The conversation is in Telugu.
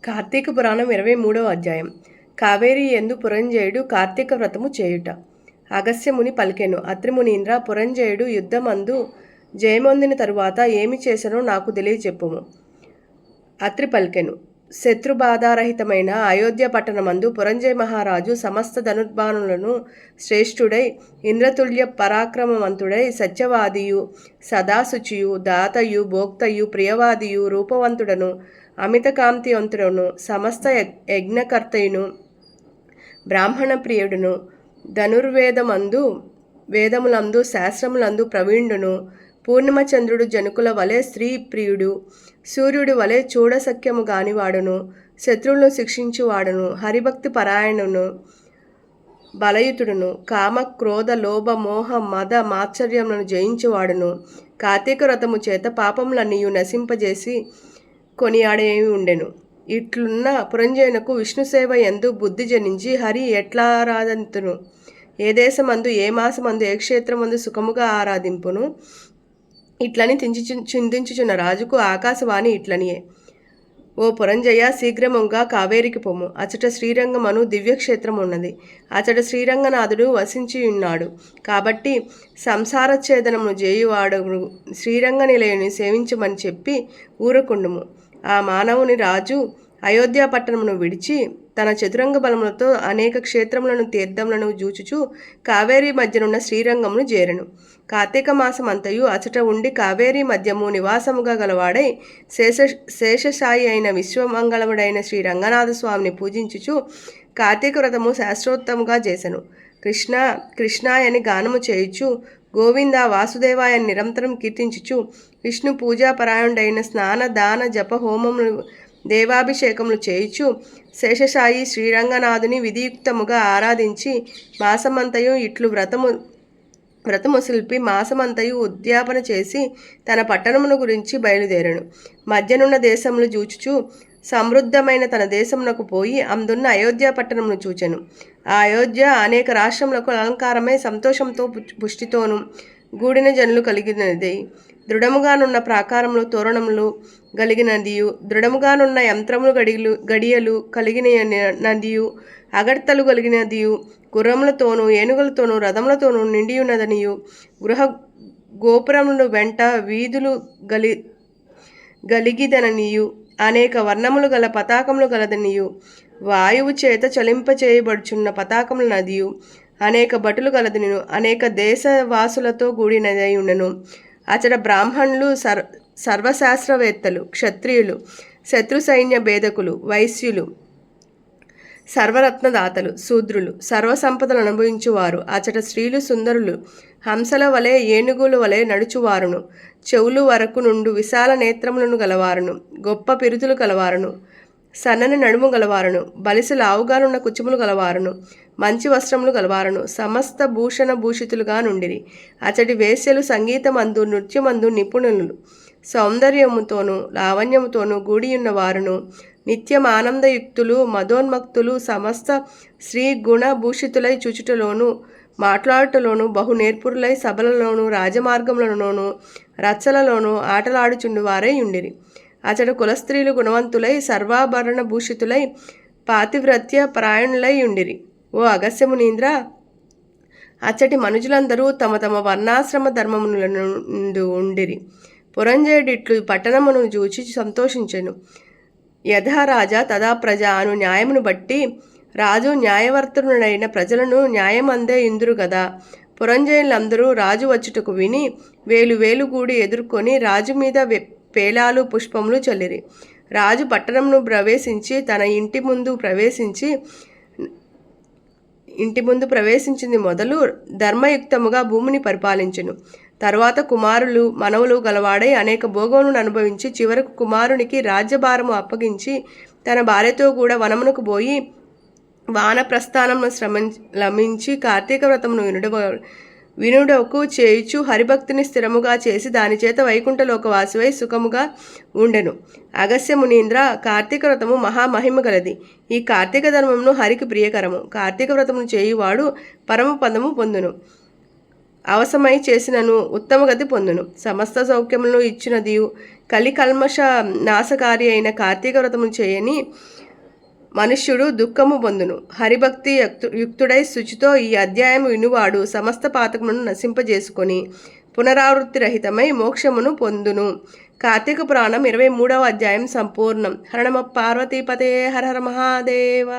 కార్తీక పురాణం 23వ అధ్యాయం. కావేరి యందు పురంజయుడు కార్తీక వ్రతము చేయుట. అగస్త్యముని పలికెను. అత్రిమునీంద్ర, పురంజయుడు యుద్ధమందు జయమొందిన తరువాత ఏమి చేసెనో నాకు తెలియచెప్పుము. అత్రి పలికెను. శత్రుబాధారహితమైన అయోధ్య పట్టణమందు పురంజయ మహారాజు సమస్త ధనుర్బాణులను శ్రేష్ఠుడై, ఇంద్రతుల్య పరాక్రమవంతుడై, సత్యవాదియు, సదాశుచియు, దాతయు, భోక్తయు, ప్రియవాదియు, రూపవంతుడను, అమిత కాంతివంతుడును, సమస్త యజ్ఞకర్తయును, బ్రాహ్మణ ప్రియుడును, వేదములందు శాస్త్రములందు ప్రవీణుడును, పూర్ణిమచంద్రుడు జనకుల వలె స్త్రీ ప్రియుడు, సూర్యుడి వలె చూడసఖ్యము గానివాడును, శత్రువులను శిక్షించువాడును, హరిభక్తి పరాయణును, బలయుతుడును, కామ క్రోధ లోభ మోహ మద మాత్సర్యములను జయించువాడును, కార్తీక వ్రతము చేత పాపములన్నీయు నశింపజేసి కొనియాడేమి ఉండెను. ఇట్లున్న పురంజయునకు విష్ణుసేవ యందు బుద్ధి జనించి హరి ఎట్లా ఆరాధింతును, ఏ దేశమందు, ఏ మాసమందు, ఏ క్షేత్రమందు సుఖముగా ఆరాధింపును, ఇట్లని చింతించుచున్న రాజుకు ఆకాశవాణి ఇట్లనియే. ఓ పురంజయ, శీఘ్రముగా కావేరికి పొమ్ము. అచట శ్రీరంగమను దివ్యక్షేత్రం ఉన్నది. అచట శ్రీరంగనాథుడు వసించి ఉన్నాడు. కాబట్టి సంసారఛేదనమును చేయువాడు శ్రీరంగ నిలయుని సేవించమని చెప్పి ఊరకుండుము. ఆ మానవుని రాజు అయోధ్య పట్టణమును విడిచి తన చతురంగ బలములతో అనేక క్షేత్రములను, తీర్థములను జూచుచు కావేరీ మధ్యనున్న శ్రీరంగమును చేరెను. కార్తీక మాసమంతయు అచట ఉండి కావేరీ మధ్యము నివాసముగా గలవాడై శేషశాయి అయిన విశ్వమంగళముడైన శ్రీ రంగనాథ స్వామిని పూజించుచు కార్తీక వ్రతము శాస్త్రోత్తముగా చేసెను. కృష్ణ కృష్ణాయని గానము చేయుచు, గోవింద వాసుదేవాయని నిరంతరం కీర్తించుచు, విష్ణు పూజాపరాయణుడైన స్నాన దాన జప హోమములు దేవాభిషేకములు చేయుచు శేషశాయి శ్రీరంగనాథుని విధియుక్తముగా ఆరాధించి మాసమంతయు ఇట్లు వ్రతము శిల్పి మాసమంతయు ఉద్యాపన చేసి తన పట్టణమును గురించి బయలుదేరను. మధ్యనున్న దేశములు చూచుచు సమృద్ధమైన తన దేశమునకు పోయి అందున్న అయోధ్య పట్టణమును చూచెను. ఆ అయోధ్య అనేక రాష్ట్రములకు అలంకారమై సంతోషంతో పుష్టితోనూ గూడిన జనులు కలిగినది. దృఢముగానున్న ప్రాకారములు, తోరణములు కలిగినదియు, దృఢముగానున్న యంత్రములు, గడియలు కలిగిన నదియు, అగడ్తలు కలిగినదియు, గుర్రములతోనూ ఏనుగులతోనూ రథములతోనూ నిండియున్నదనియు, గృహ గోపురములు వెంట వీధులు గలిగిదననియు, అనేక వర్ణములు గల పతాకములు గలదనియు, వాయువు చేత చలింపచేయబడుచున్న పతాకముల నదియు, అనేక భటులు గలదనియు, అనేక దేశవాసులతో కూడినదై ఉండెను. అచట బ్రాహ్మణులు, సర్వశాస్త్రవేత్తలు, క్షత్రియులు, శత్రు సైన్య భేదకులు, వైశ్యులు, సర్వరత్నదాతలు, శూద్రులు, సర్వసంపదలు అనుభవించువారు, అచట స్త్రీలు సుందరులు, హంసల వలె ఏనుగుల వలె నడుచువారును, చెవులు వరకు నుండు విశాల నేత్రములను గలవారును, గొప్ప పిరుతులు గలవారును, సన్నని నడుము గలవారును, బలిసి లావుగానున్న కుచుములు గలవారును, మంచి వస్త్రములు గలవారును, సమస్త భూషణ భూషితులుగా నుండిరి. అచటి వేశ్యలు సంగీతమందు, నృత్యమందు నిపుణులు, సౌందర్యముతోనూ లావణ్యముతోనూ కూడియున్న వారును, నిత్యం ఆనందయుక్తులు, మదోన్మక్తులు, సమస్త శ్రీ గుణభూషితులై చూచుటలోను మాట్లాడుటలోను బహు నేర్పురులై సభలలోను రాజమార్గములలోను రచ్చలలోను ఆటలాడుచుండు వారై ఉండిరి. అచట కులస్త్రీలు గుణవంతులై సర్వాభరణ భూషితులై పాతివ్రత్య పరాయణులై ఉండిరి. ఓ అగస్త్యమునీంద్ర, అచ్చటి మనుజులందరూ తమ తమ వర్ణాశ్రమ ధర్మములందు ఉండిరి. పురంజయుడిట్లు పట్టణమును చూచి సంతోషించెను. యథా రాజా తదా ప్రజ అను న్యాయమును బట్టి రాజు న్యాయవర్తనుడైన ప్రజలను న్యాయమందే ఇందురు గదా. పురంజయులందరూ రాజు వచ్చుటకు విని వేలు వేలు కూడి ఎదుర్కొని రాజు మీద పేలాలు పుష్పములు చల్లిరి. రాజు పట్టణమును ప్రవేశించి తన ఇంటి ముందు ప్రవేశించింది మొదలు ధర్మయుక్తముగా భూమిని పరిపాలించెను. తర్వాత కుమారులు మనవులు గలవాడై అనేక భోగములను అనుభవించి చివరకు కుమారునికి రాజ్యభారము అప్పగించి తన భార్యతో కూడా వనమునకు పోయి వానప్రస్థానమును లమించి కార్తీక వ్రతమును వినుడకు చేయుచు హరిభక్తిని స్థిరముగా చేసి దానిచేత వైకుంఠలోకవాసివై సుఖముగా ఉండెను. అగస్త్య మునీంద్ర, కార్తీక వ్రతము మహామహిమ గలది. ఈ కార్తీక ధర్మమును హరికి ప్రియకరము. కార్తీక వ్రతమును చేయువాడు పరమపదము పొందును. అవసరమై చేసినను ఉత్తమ గతి పొందును. సమస్త సౌఖ్యములను ఇచ్చినదియు కలికల్మష నాశకారి అయిన కార్తీక వ్రతము చేయని మనుష్యుడు దుఃఖము పొందును. హరిభక్తి యుక్తుడై శుచితో ఈ అధ్యాయం వినువాడు సమస్త పాతకమును నశింపజేసుకొని పునరావృత్తి రహితమై మోక్షమును పొందును. కార్తీక పురాణం 23వ అధ్యాయం సంపూర్ణం. హర నమ పార్వతీపతే. హర హర మహాదేవ.